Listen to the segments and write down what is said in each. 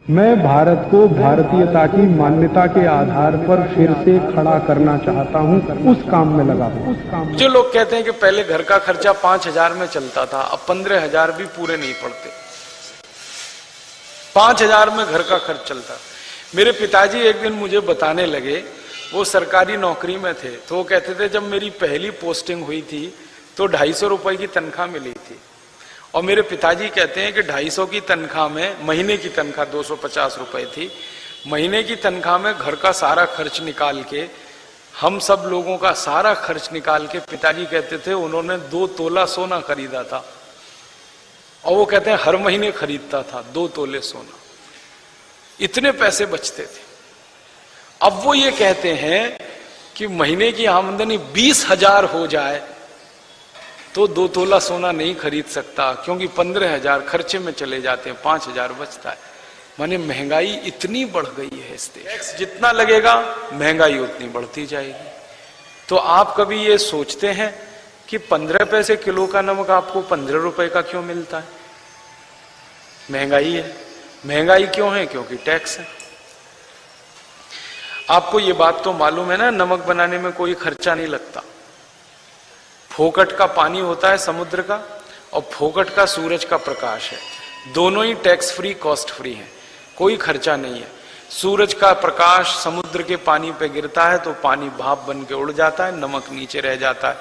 मैं भारत को भारतीयता की मान्यता के आधार पर फिर से खड़ा करना चाहता हूं, उस काम में लगा हूं। जो लोग कहते हैं कि पहले घर का खर्चा 5,000 में चलता था, अब 15,000 भी पूरे नहीं पड़ते, 5,000 में घर का खर्च चलता। मेरे पिताजी एक दिन मुझे बताने लगे, वो सरकारी नौकरी में थे, तो वो कहते थे जब मेरी पहली पोस्टिंग हुई थी तो 250 रुपए की तनख्वाह मिली थी। और मेरे पिताजी कहते हैं कि 250 की तनख्वाह में, महीने की तनख्वाह 250 रुपए थी, महीने की तनख्वाह में घर का सारा खर्च निकाल के, हम सब लोगों का सारा खर्च निकाल के, पिताजी कहते थे उन्होंने 2 तोला सोना खरीदा था। और वो कहते हैं हर महीने खरीदता था 2 तोले सोना, इतने पैसे बचते थे। अब वो ये कहते हैं कि महीने की आमदनी 20,000 हो जाए तो 2 तोला सोना नहीं खरीद सकता, क्योंकि 15,000 खर्चे में चले जाते हैं, 5,000 बचता है। माने महंगाई इतनी बढ़ गई है, इस देश टैक्स जितना लगेगा महंगाई उतनी बढ़ती जाएगी। तो आप कभी ये सोचते हैं कि 15 पैसे किलो का नमक आपको 15 रुपए का क्यों मिलता है? महंगाई है। महंगाई क्यों है? क्योंकि टैक्स है। आपको ये बात तो मालूम है ना, नमक बनाने में कोई खर्चा नहीं लगता। फोकट का पानी होता है समुद्र का, और फोकट का सूरज का प्रकाश है, दोनों ही टैक्स फ्री, कॉस्ट फ्री है, कोई खर्चा नहीं है। सूरज का प्रकाश समुद्र के पानी पे गिरता है तो पानी भाप बन के उड़ जाता है, नमक नीचे रह जाता है।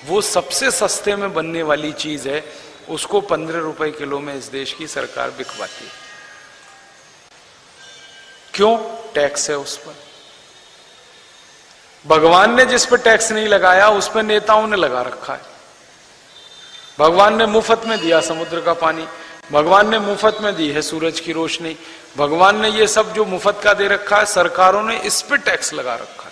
वो सबसे सस्ते में बनने वाली चीज है, उसको 15 रुपए किलो में इस देश की सरकार बिकवाती है। क्यों? टैक्स है उस पर। भगवान ने जिस पर टैक्स नहीं लगाया उस पर नेताओं ने लगा रखा है। भगवान ने मुफ्त में दिया समुद्र का पानी, भगवान ने मुफ्त में दी है सूरज की रोशनी, भगवान ने ये सब जो मुफ्त का दे रखा है, सरकारों ने इस पर टैक्स लगा रखा है।